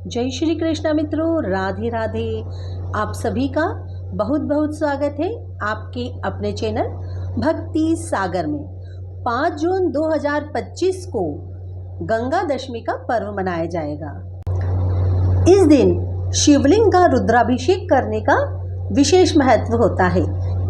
जय श्री कृष्ण मित्रों, राधे राधे। आप सभी का बहुत बहुत स्वागत है आपके अपने चैनल भक्ति सागर में। 5 जून 2025 को गंगा दशमी का पर्व मनाया जाएगा। इस दिन शिवलिंग का रुद्राभिषेक करने का विशेष महत्व होता है।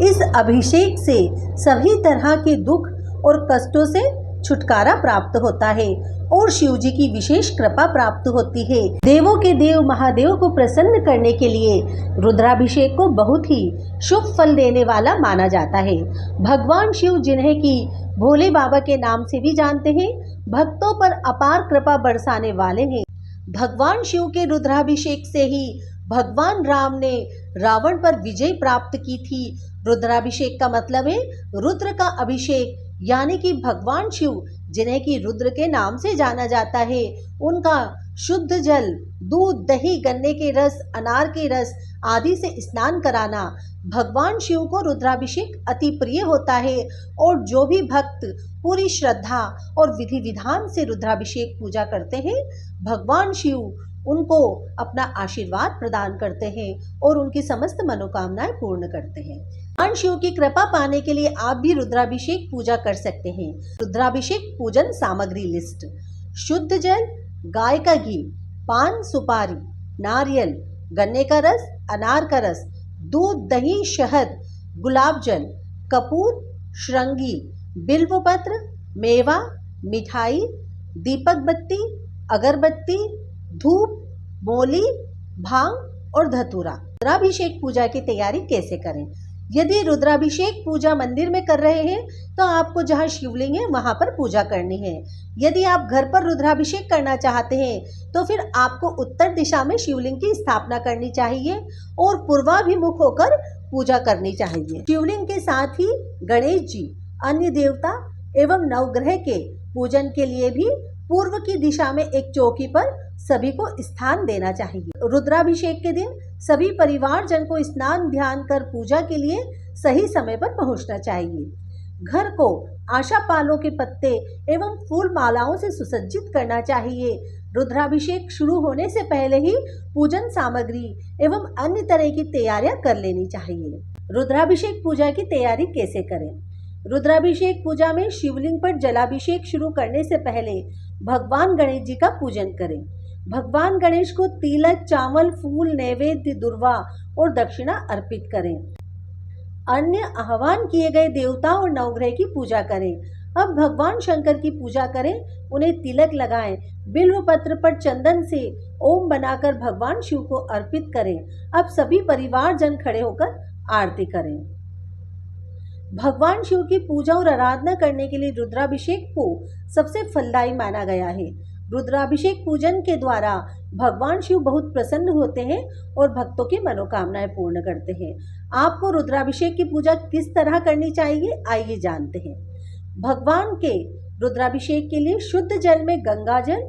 इस अभिषेक से सभी तरह के दुख और कष्टों से छुटकारा प्राप्त होता है और शिव जी की विशेष कृपा प्राप्त होती है। देवों के देव महादेव को प्रसन्न करने के लिए रुद्राभिषेक को बहुत ही शुभ फल देने वाला माना जाता है। भगवान शिव, जिन्हें कि भोले बाबा के नाम से भी जानते हैं, भक्तों पर अपार कृपा बरसाने वाले हैं। भगवान शिव के रुद्राभिषेक से ही भगवान राम ने रावण पर विजय प्राप्त की थी। रुद्राभिषेक का मतलब है रुद्र का अभिषेक, यानी कि भगवान शिव, जिन्हें कि रुद्र के नाम से जाना जाता है, उनका शुद्ध जल, दूध, दही, गन्ने के रस, अनार के रस आदि से स्नान कराना भगवान शिव को रुद्राभिषेक अति प्रिय होता है। और जो भी भक्त पूरी श्रद्धा और विधि विधान से रुद्राभिषेक पूजा करते हैं, भगवान शिव उनको अपना आशीर्वाद प्रदान करते हैं और उनकी समस्त मनोकामनाएं पूर्ण करते हैं। भगवान शिव की कृपा पाने के लिए आप भी रुद्राभिषेक पूजा कर सकते हैं। रुद्राभिषेक पूजन सामग्री लिस्ट: शुद्ध जल, गाय का घी, पान सुपारी, नारियल, गन्ने का रस, अनार का रस, दूध, दही, शहद, गुलाब जल, कपूर, श्रृंगी, बिल्व पत्र, मेवा, मिठाई, दीपक बत्ती, अगरबत्ती, धूप, मोली, भांग और धतूरा। रुद्राभिषेक पूजा की तैयारी कैसे करें? यदि रुद्राभिषेक पूजा मंदिर में कर रहे हैं तो आपको जहां शिवलिंग है वहां पर पूजा करनी है। यदि आप घर पर रुद्राभिषेक करना चाहते हैं तो फिर आपको उत्तर दिशा में शिवलिंग की स्थापना करनी चाहिए और पूर्वाभिमुख होकर पूजा करनी चाहिए। शिवलिंग के साथ ही गणेश जी, अन्य देवता एवं नवग्रह के पूजन के लिए भी पूर्व की दिशा में एक चौकी पर सभी को स्थान देना चाहिए। रुद्राभिषेक के दिन सभी परिवारजन को स्नान ध्यान कर पूजा के लिए सही समय पर पहुंचना चाहिए। घर को आशा पालों के पत्ते एवं फूल मालाओं से सुसज्जित करना चाहिए। रुद्राभिषेक शुरू होने से पहले ही पूजन सामग्री एवं अन्य तरह की तैयारियां कर लेनी चाहिए। रुद्राभिषेक पूजा की तैयारी कैसे करें? रुद्राभिषेक पूजा में शिवलिंग पर जलाभिषेक शुरू करने से पहले भगवान गणेश जी का पूजन करें। भगवान गणेश को तिलक, चावल, फूल, नैवेद्य, दुर्वा और दक्षिणा अर्पित करें। अन्य आह्वान किए गए देवता और नवग्रह की पूजा करें। अब भगवान शंकर की पूजा करें, उन्हें तिलक लगाएं, बिल्व पत्र पर चंदन से ओम बनाकर भगवान शिव को अर्पित करें। अब सभी परिवारजन खड़े होकर आरती करें। भगवान शिव की पूजा और आराधना करने के लिए रुद्राभिषेक को सबसे फलदायी माना गया है। रुद्राभिषेक पूजन के द्वारा भगवान शिव बहुत प्रसन्न होते हैं और भक्तों की मनोकामनाएं पूर्ण करते हैं। आपको रुद्राभिषेक की पूजा किस तरह करनी चाहिए, आइए जानते हैं। भगवान के रुद्राभिषेक के लिए शुद्ध जल में गंगा जल,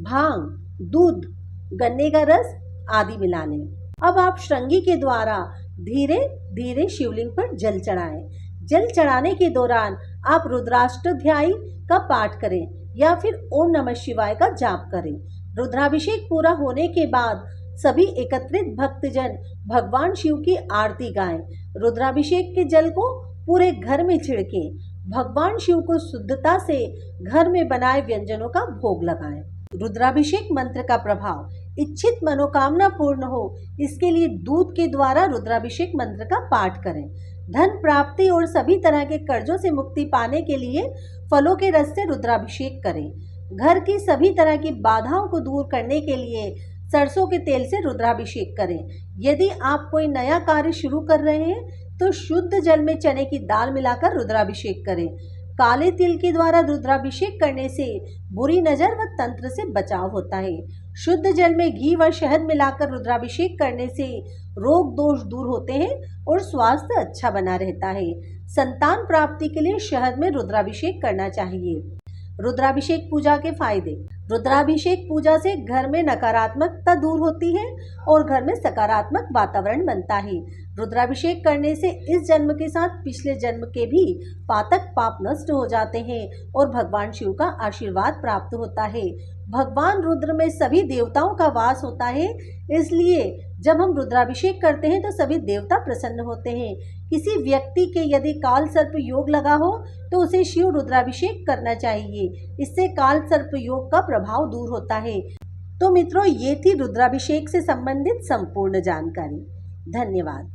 भांग, दूध, गन्ने का रस आदि मिला लें। अब आप श्रृंगी के द्वारा धीरे धीरे शिवलिंग पर जल चढ़ाएं। जल चढ़ाने के दौरान आप रुद्राष्टध्यायी का पाठ करें या फिर ओम नमः शिवाय का जाप करें। रुद्राभिषेक पूरा होने के बाद सभी एकत्रित भक्तजन भगवान शिव की आरती गाएं। रुद्राभिषेक के जल को पूरे घर में छिड़कें। भगवान शिव को शुद्धता से घर में बनाए व्यंजनों का भोग लगाएं। रुद्राभिषेक मंत्र का प्रभाव: इच्छित मनोकामना पूर्ण हो, इसके लिए दूध के द्वारा रुद्राभिषेक मंत्र का पाठ करें। धन प्राप्ति और सभी तरह के कर्जों से मुक्ति पाने के लिए फलों के रस से रुद्राभिषेक करें। घर की सभी तरह की बाधाओं को दूर करने के लिए सरसों के तेल से रुद्राभिषेक करें। यदि आप कोई नया कार्य शुरू कर रहे हैं तो शुद्ध जल में चने की दाल मिलाकर रुद्राभिषेक करें। काले तिल के द्वारा रुद्राभिषेक करने से बुरी नजर व तंत्र से बचाव होता है। शुद्ध जल में घी व शहद मिलाकर रुद्राभिषेक करने से रोग दोष दूर होते हैं और स्वास्थ्य अच्छा बना रहता है। संतान प्राप्ति के लिए शहद में रुद्राभिषेक करना चाहिए। रुद्राभिषेक पूजा के फायदे: रुद्राभिषेक पूजा से घर में नकारात्मकता दूर होती है और घर में सकारात्मक वातावरण बनता है। रुद्राभिषेक करने से इस जन्म के साथ पिछले जन्म के भी पातक पाप नष्ट हो जाते हैं और भगवान शिव का आशीर्वाद प्राप्त होता है। भगवान रुद्र में सभी देवताओं का वास होता है, इसलिए जब हम रुद्राभिषेक करते हैं तो सभी देवता प्रसन्न होते हैं। किसी व्यक्ति के यदि काल सर्प योग लगा हो तो उसे शिव रुद्राभिषेक करना चाहिए, इससे काल सर्प योग का प्रभाव दूर होता है। तो मित्रों, ये थी रुद्राभिषेक से संबंधित संपूर्ण जानकारी। धन्यवाद।